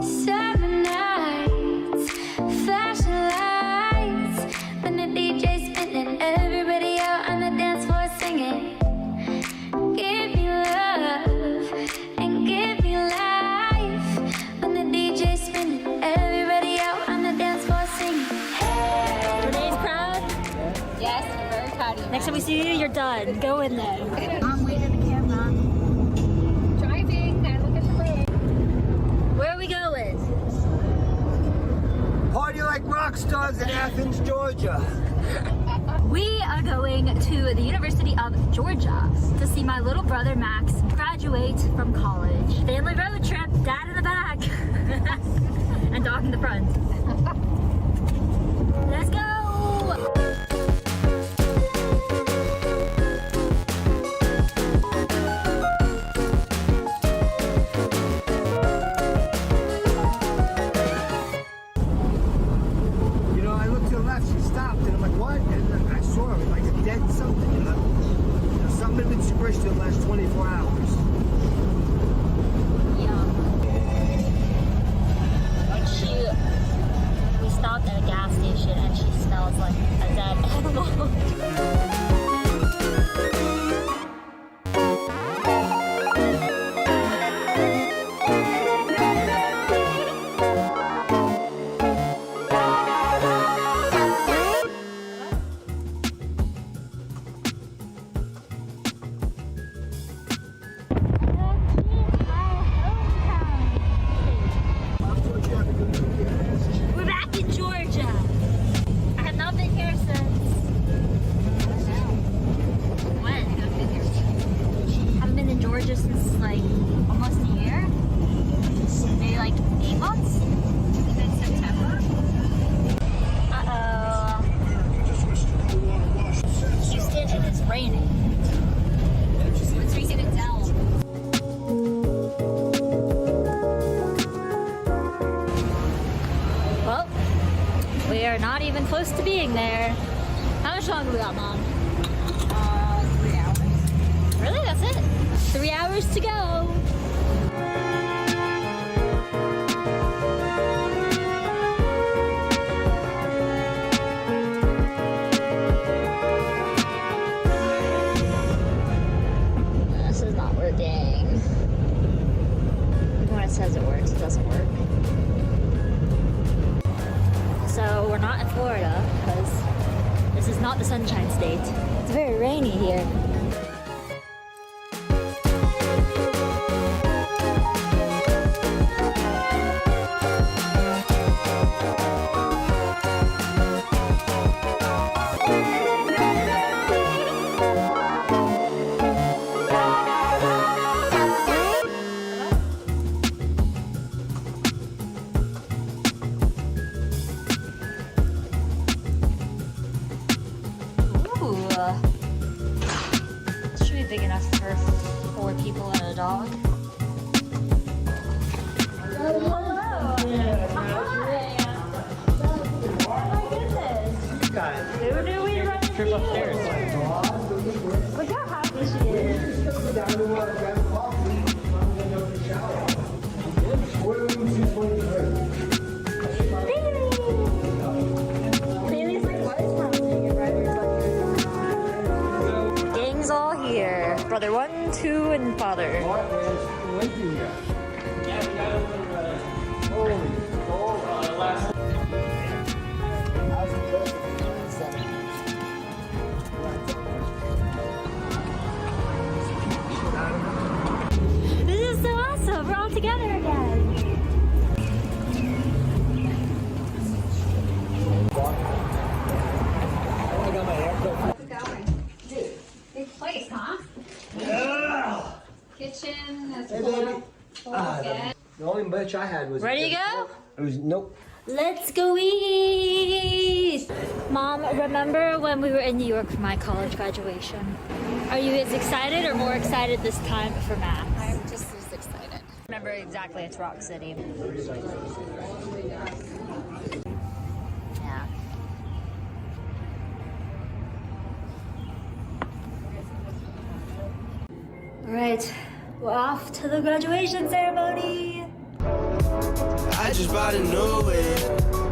Summer nights, flashing lights, when the DJ's spinning, everybody out on the dance floor singing. Give me love and give me life, when the DJ's spinning, everybody out on the dance floor singing. Hey. Renee's proud? Yes, I'm very proud of you. Next time we see you, you're done. Go in there. I'm waving the camera. Driving, gotta look at the road. Where are we going? Party like rock stars in Athens, Georgia. We are going to the University of Georgia to see my little brother Max graduate from college. Family road trip, dad in the back and dog in the front. Let's go! You know, I looked to the left, she stopped, and I'm like, what? And I saw her, like a dead something, you know? Something had been squished in the last 24 hours. We stopped at a gas station and she smells like a dead animal. We're back in Georgia. I have not been here since. When? Haven't been in Georgia since like almost a year. Maybe like 8 months. In September. Uh-oh. Houston, it is raining. Let's reset it down. Well, we are not even close to being there. How much longer we got, Mom? 3 hours. Really? That's it? 3 hours to go. This is not working. Even when it says it works, it doesn't work. So we're not in Florida because this is not the Sunshine State. It's very rainy here. Ooh. This should be big enough for 4 people and a dog. Hello. Hi. Oh my goodness. Who knew we'd run into you? Look how happy she is. Bailey's like, what is happening? And Ryder's like, gang's all here. Brother 1, 2, and father. This is so awesome. We're all together again. Big place, huh? Yeah. Kitchen, that's Hey, cool. baby. The only bitch I had was. Ready to go? It was nope. Let's go eat! Mom, remember when we were in New York for my college graduation? Are you as excited or more excited this time for Max? I'm just as excited. Remember exactly, it's Rock City. Yeah. All right, we're off to the graduation ceremony. just bought a new whip.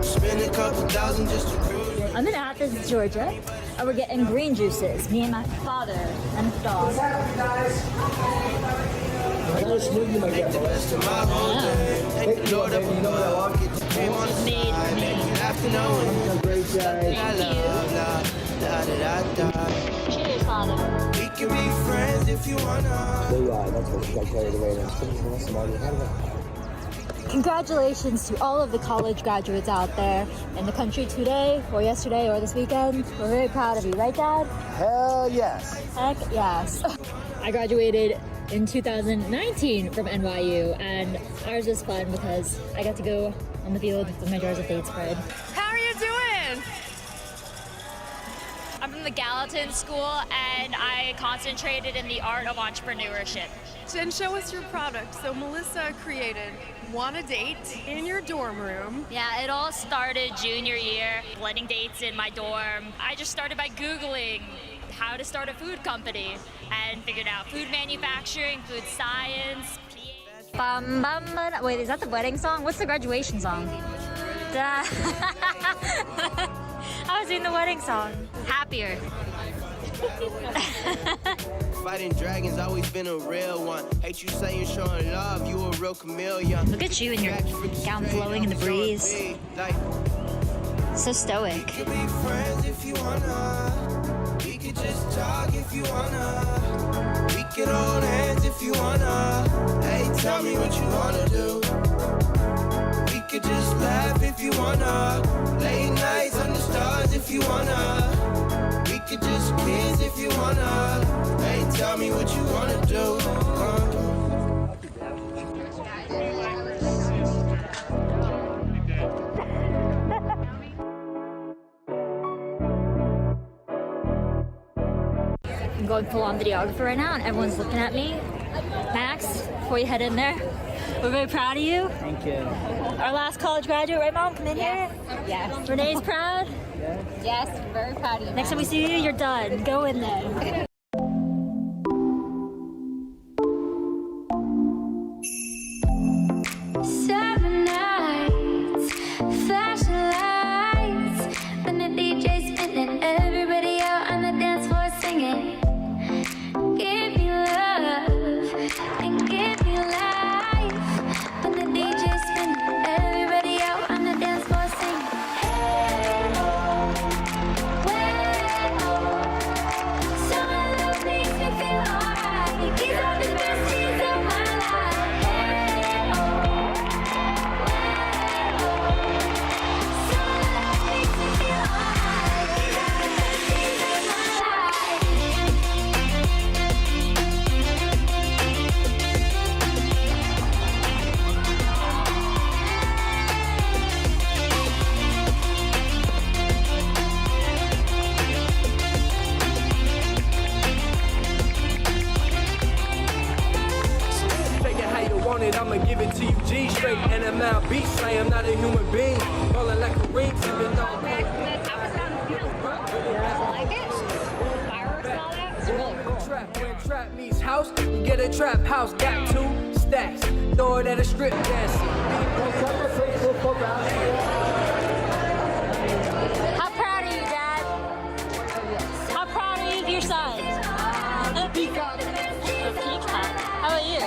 Spend a couple thousand just to cruise. I'm in Athens, Georgia, and we're getting green juices, me and my father and his dog. Cheers, father. We can be friends if you wanna. That's what got carried away. Congratulations to all of the college graduates out there in the country today, or yesterday, or this weekend. We're very proud of you, right, Dad? Hell yes. Heck yes. I graduated in 2019 from NYU, and ours was fun because I got to go on the field with my jars of date spread. How are you doing? I'm from the Gallatin School, and I concentrated in the art of entrepreneurship. Jen, show us your product. So Melissa created Want a Date in your dorm room. Yeah, it all started junior year, blending dates in my dorm. I just started by Googling how to start a food company and figured out food manufacturing, food science. Bum, bum, bum. Wait, is that the wedding song? What's the graduation song? I was doing the wedding song. Happier. Fighting dragons, always been a real one. Hate you saying showing love, you a real chameleon. Look at you in your gown flowing in the breeze. So stoic. We could be friends if you wanna. We could just talk if you wanna. We could hold hands if you wanna. Hey, tell me what you wanna do. We could just laugh if you wanna. Late nights under stars if you wanna. We could just kiss if you wanna. Hey, tell me what you wanna do. I'm going full on videographer right now, and everyone's looking at me. Max, before you head in there, we're very proud of you. Thank you. Our last college graduate, right, Mom? Come in here. Yes. Renee's proud. Yes, very proud of you. Next time we see you, you're done. Go in there. Summer nights, flashing lights, when the DJ's spinning, everybody out on the dance floor singing. Give me love and give me life. When the DJ's spinning, everybody out on the dance floor singing. Hey oh, way oh, summer love makes me feel alright. These are the best days of my life. Hey oh. I'ma give it to you G straight NML beats. I am not a human being, rolling like a ring, even though I'm trap. When trap meets house, you get a trap house. Got 2 stacks, throw it at a strip dance. How proud are you, Dad? How proud are you of your son? Peacock. How about you?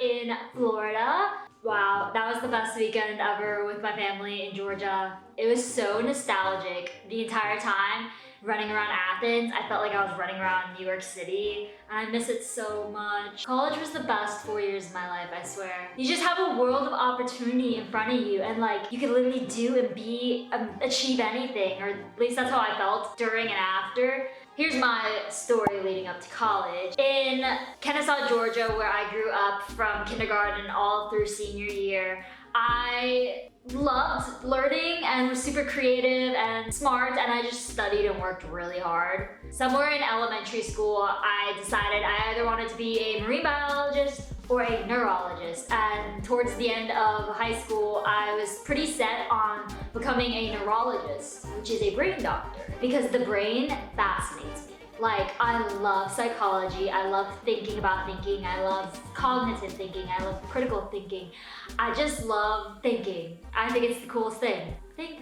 In Florida. Wow, that was the best weekend ever with my family in Georgia. It was so nostalgic the entire time. Running around Athens, I felt like I was running around New York City, and I miss it so much. College was the best 4 years of my life, I swear. You just have a world of opportunity in front of you, and like, you could literally do and be, achieve anything, or at least that's how I felt during and after. Here's my story leading up to college. In Kennesaw, Georgia, where I grew up from kindergarten all through senior year, I loved learning and was super creative and smart, and I just studied and worked really hard. Somewhere in elementary school, I decided I either wanted to be a marine biologist or a neurologist, and towards the end of high school, I was pretty set on becoming a neurologist, which is a brain doctor, because the brain fascinates me. Like, I love psychology, I love thinking about thinking, I love cognitive thinking, I love critical thinking. I just love thinking. I think it's the coolest thing. Think.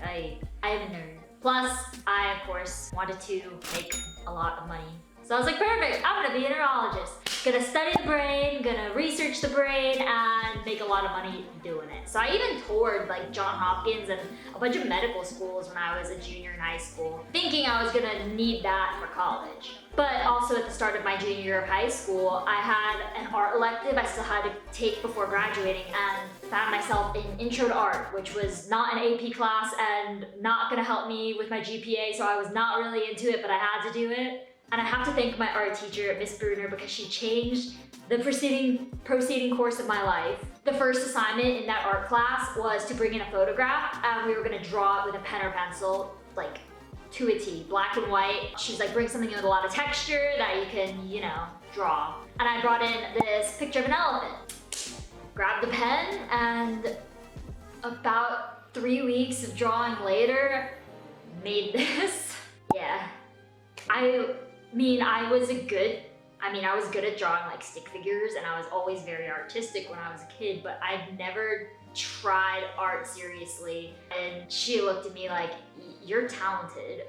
I am a nerd. Plus, I, of course, wanted to make a lot of money. So I was like, perfect, I'm gonna be a neurologist. Gonna study the brain, gonna research the brain, and make a lot of money doing it. So I even toured like Johns Hopkins and a bunch of medical schools when I was a junior in high school, thinking I was gonna need that for college. But also at the start of my junior year of high school, I had an art elective I still had to take before graduating, and found myself in Intro to Art, which was not an AP class and not gonna help me with my GPA, so I was not really into it, but I had to do it. And I have to thank my art teacher, Miss Bruner, because she changed the proceeding course of my life. The first assignment in that art class was to bring in a photograph, and we were gonna draw it with a pen or pencil, like to a T, black and white. She's like, bring something with a lot of texture that you can, you know, draw. And I brought in this picture of an elephant. Grabbed the pen, and about 3 weeks of drawing later, made this. Yeah. I was good at drawing like stick figures, and I was always very artistic when I was a kid, but I'd never tried art seriously. And she looked at me like, you're talented.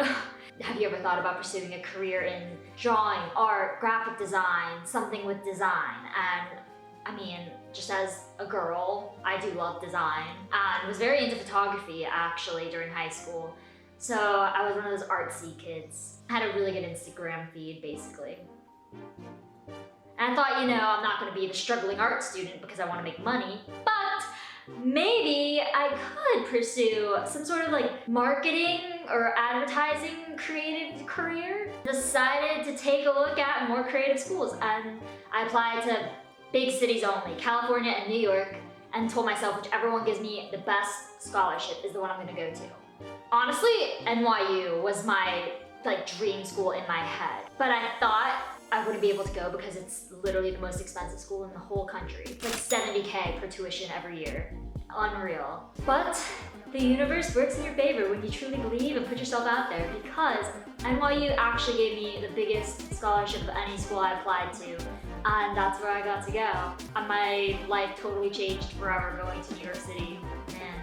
Have you ever thought about pursuing a career in drawing, art, graphic design, something with design? And I mean, just as a girl, I do love design, and was very into photography actually during high school. So I was one of those artsy kids. I had a really good Instagram feed, basically. And I thought, you know, I'm not gonna be the struggling art student because I wanna make money, but maybe I could pursue some sort of like marketing or advertising creative career. Decided to take a look at more creative schools, and I applied to big cities only, California and New York, and told myself whichever one gives me the best scholarship is the one I'm gonna go to. Honestly, NYU was my dream school in my head, but I thought I wouldn't be able to go because it's literally the most expensive school in the whole country. It's like $70K per tuition every year. Unreal. But the universe works in your favor when you truly believe and put yourself out there, because NYU actually gave me the biggest scholarship of any school I applied to, and that's where I got to go. And my life totally changed forever going to New York City. Man,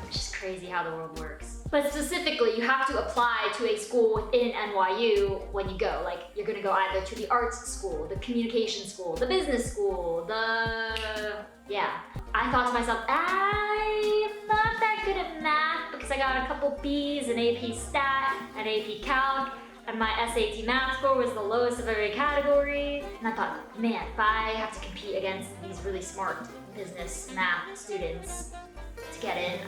it's just crazy how the world works. But specifically, you have to apply to a school within NYU when you go. Like, you're gonna go either to the arts school, the communication school, the business school, yeah. I thought to myself, I'm not that good at math because I got a couple B's in AP Stat and AP Calc, and my SAT math score was the lowest of every category. And I thought, man, if I have to compete against these really smart business math students to get in,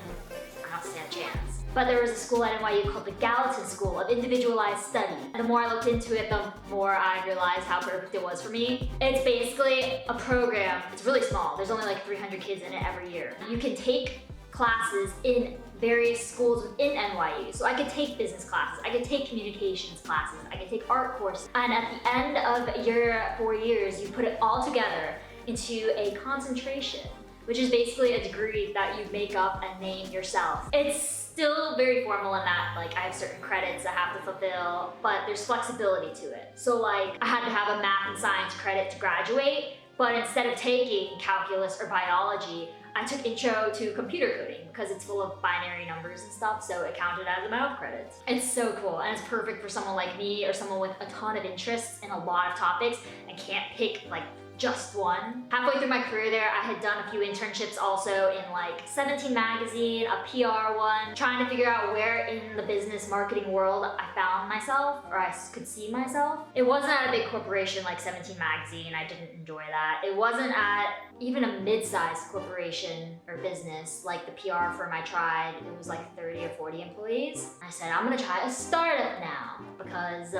I don't stand a chance. But there was a school at NYU called the Gallatin School of Individualized Study. And the more I looked into it, the more I realized how perfect it was for me. It's basically a program. It's really small. There's only like 300 kids in it every year. You can take classes in various schools within NYU. So I could take business classes, I could take communications classes, I could take art courses. And at the end of your 4 years, you put it all together into a concentration, which is basically a degree that you make up and name yourself. It's still very formal in that, like, I have certain credits I have to fulfill, but there's flexibility to it. So like, I had to have a math and science credit to graduate, but instead of taking calculus or biology, I took intro to computer coding because it's full of binary numbers and stuff, so it counted as a math credit. It's so cool, and it's perfect for someone like me or someone with a ton of interests in a lot of topics and can't pick like just one. Halfway through my career there, I had done a few internships also in like 17 magazine, a PR one, trying to figure out where in the business marketing world I found myself, or I could see myself. It wasn't at a big corporation like 17 magazine, I didn't enjoy that. It wasn't at even a mid-sized corporation or business like the PR firm I tried. It was like 30 or 40 employees. I said, I'm gonna try a startup now because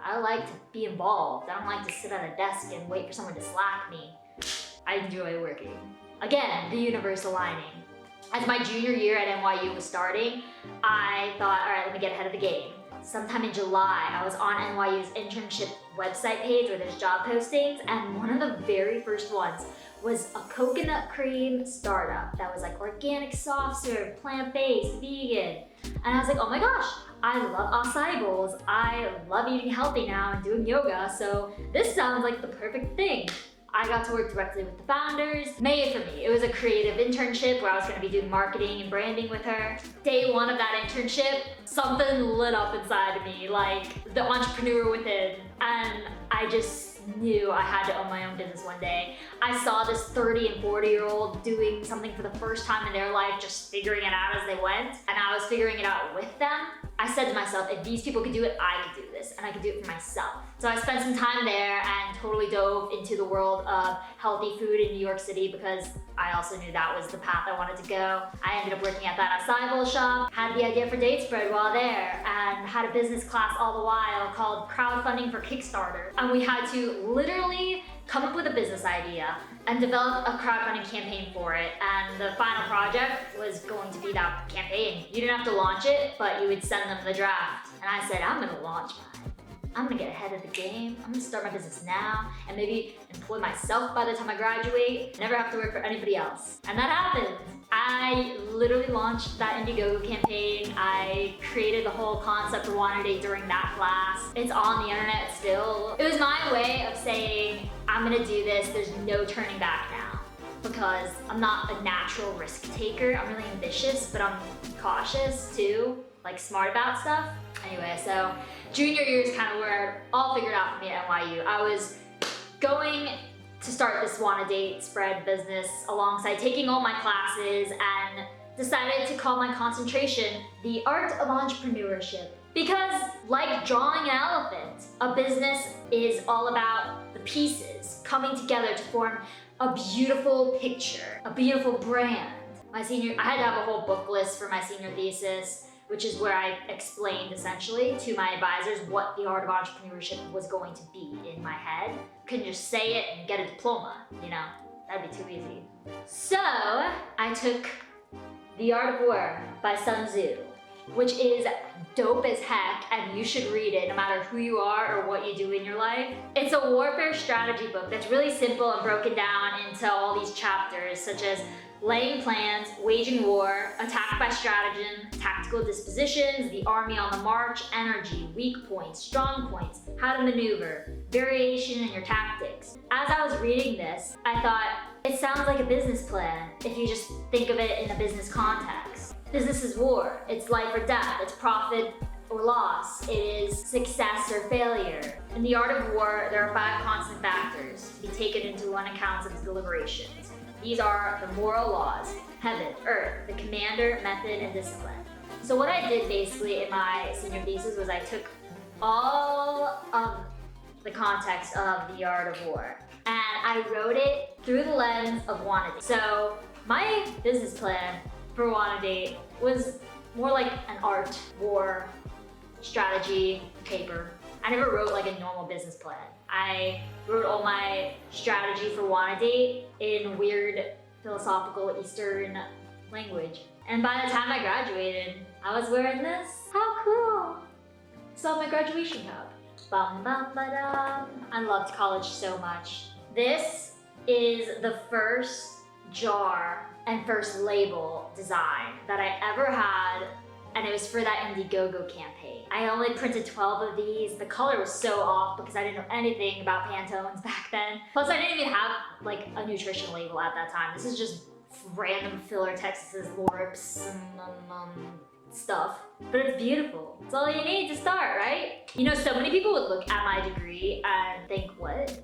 I like to be involved. I don't like to sit at a desk and wait for someone to slack me. I enjoy working. Again, the universe aligning. As my junior year at NYU was starting, I thought, all right, let me get ahead of the game. Sometime in July, I was on NYU's internship website page where there's job postings, and one of the very first ones was a coconut cream startup that was like organic, soft serve, plant-based, vegan. And I was like, oh my gosh, I love acai bowls. I love eating healthy now and doing yoga, so this sounds like the perfect thing. I got to work directly with the founders. Made it for me. It was a creative internship where I was gonna be doing marketing and branding with her. Day one of that internship, something lit up inside of me, like the entrepreneur within. And I just knew I had to own my own business one day. I saw this 30 and 40-year-old doing something for the first time in their life, just figuring it out as they went. And I was figuring it out with them. I said to myself, if these people could do it, I could do this, and I could do it for myself. So I spent some time there and totally dove into the world of healthy food in New York City because I also knew that was the path I wanted to go. I ended up working at that acai bowl shop, had the idea for date spread while there, and had a business class all the while called crowdfunding for Kickstarter. And we had to literally come up with a business idea and develop a crowdfunding campaign for it. And the final project was going to be that campaign. You didn't have to launch it, but you would send them the draft. And I said, I'm gonna launch mine. I'm gonna get ahead of the game. I'm gonna start my business now and maybe employ myself by the time I graduate. Never have to work for anybody else. And that happened. I literally launched that Indiegogo campaign. I created the whole concept of Wanna Date during that class. It's on the internet still. It was my way of saying, I'm gonna do this, there's no turning back now. Because I'm not a natural risk taker. I'm really ambitious, but I'm cautious too, like smart about stuff. Anyway, so junior year is kind of where it all figured out for me at NYU. I was going to start this Wanna Date spread business alongside taking all my classes and decided to call my concentration the art of entrepreneurship. Because like drawing an elephant, a business is all about the pieces coming together to form a beautiful picture, a beautiful brand. I had to have a whole book list for my senior thesis, which is where I explained essentially to my advisors what the art of entrepreneurship was going to be in my head. Couldn't just say it and get a diploma, you know? That'd be too easy. So I took The Art of War by Sun Tzu, which is dope as heck, and you should read it no matter who you are or what you do in your life. It's a warfare strategy book that's really simple and broken down into all these chapters, such as laying plans, waging war, attack by stratagem, tactical dispositions, the army on the march, energy, weak points, strong points, how to maneuver, variation in your tactics. As I was reading this, I thought, it sounds like a business plan if you just think of it in a business context. Business is war, it's life or death, it's profit or loss, it is success or failure. In the art of war, there are 5 constant factors to be taken into one account of its deliberations. These are the moral laws, heaven, earth, the commander, method, and discipline. So what I did basically in my senior thesis was I took all of the context of the art of war and I wrote it through the lens of Wanna Date. So my business plan for Wanna Date was more like an art war strategy paper. I never wrote like a normal business plan. I wrote all my strategy for Wanna Date in weird philosophical Eastern language. And by the time I graduated, I was wearing this. How cool! Saw my graduation cup. Bum bum ba-dum. I loved college so much. This is the first jar and first label design that I ever had, and it was for that Indiegogo campaign. I only printed 12 of these. The color was so off because I didn't know anything about Pantones back then. Plus I didn't even have like a nutrition label at that time. This is just random filler Texas's Lorips stuff. But it's beautiful. It's all you need to start, right? You know, so many people would look at my degree and think, what?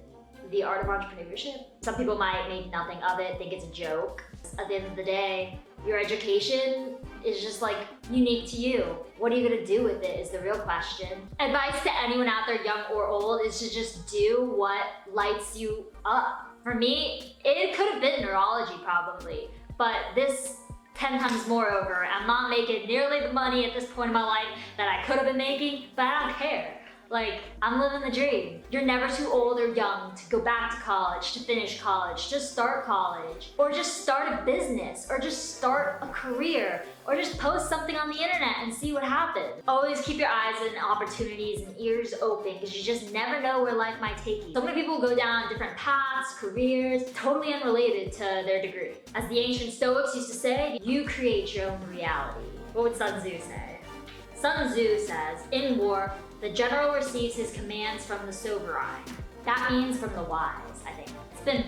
The art of entrepreneurship? Some people might make nothing of it, think it's a joke. At the end of the day, your education is just like unique to you. What are you gonna do with it is the real question. Advice to anyone out there, young or old, is to just do what lights you up. For me, it could have been neurology probably, but this 10 times more over. I'm not making nearly the money at this point in my life that I could have been making, but I don't care. Like, I'm living the dream. You're never too old or young to go back to college, to finish college, just start college, or just start a business, or just start a career, or just post something on the internet and see what happens. Always keep your eyes and opportunities and ears open, because you just never know where life might take you. So many people go down different paths, careers, totally unrelated to their degree. As the ancient Stoics used to say, you create your own reality. What would Sun Tzu say? Sun Tzu says, in war, the general receives his commands from the sovereign. That means from the wise, I think. It's been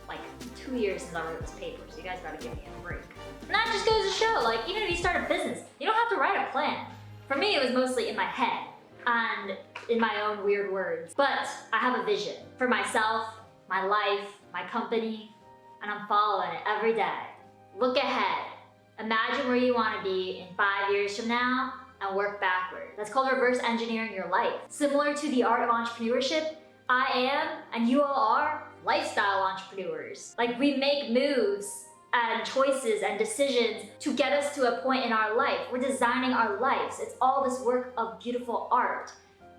like 2 years since I wrote this paper, so you guys gotta give me a break. And that just goes to show, like, even if you start a business, you don't have to write a plan. For me, it was mostly in my head and in my own weird words. But I have a vision for myself, my life, my company, and I'm following it every day. Look ahead. Imagine where you want to be in 5 years from now and work backward. That's called reverse engineering your life. Similar to the art of entrepreneurship, I am, and you all are, lifestyle entrepreneurs. Like, we make moves and choices and decisions to get us to a point in our life. We're designing our lives. It's all this work of beautiful art.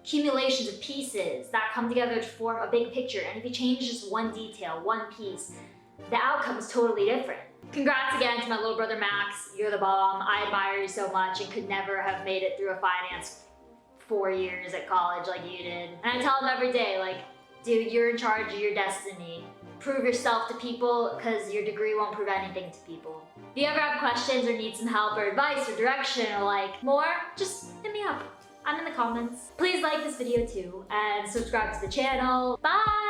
Accumulations of pieces that come together to form a big picture. And if you change just one detail, one piece, the outcome is totally different. Congrats again to my little brother Max. You're the bomb. I admire you so much and could never have made it through a finance 4 years at college like you did. And I tell him every day, like, dude, you're in charge of your destiny. Prove yourself to people, because your degree won't prove anything to people. If you ever have questions or need some help or advice or direction or like more, just hit me up. I'm in the comments. Please like this video too and subscribe to the channel. Bye!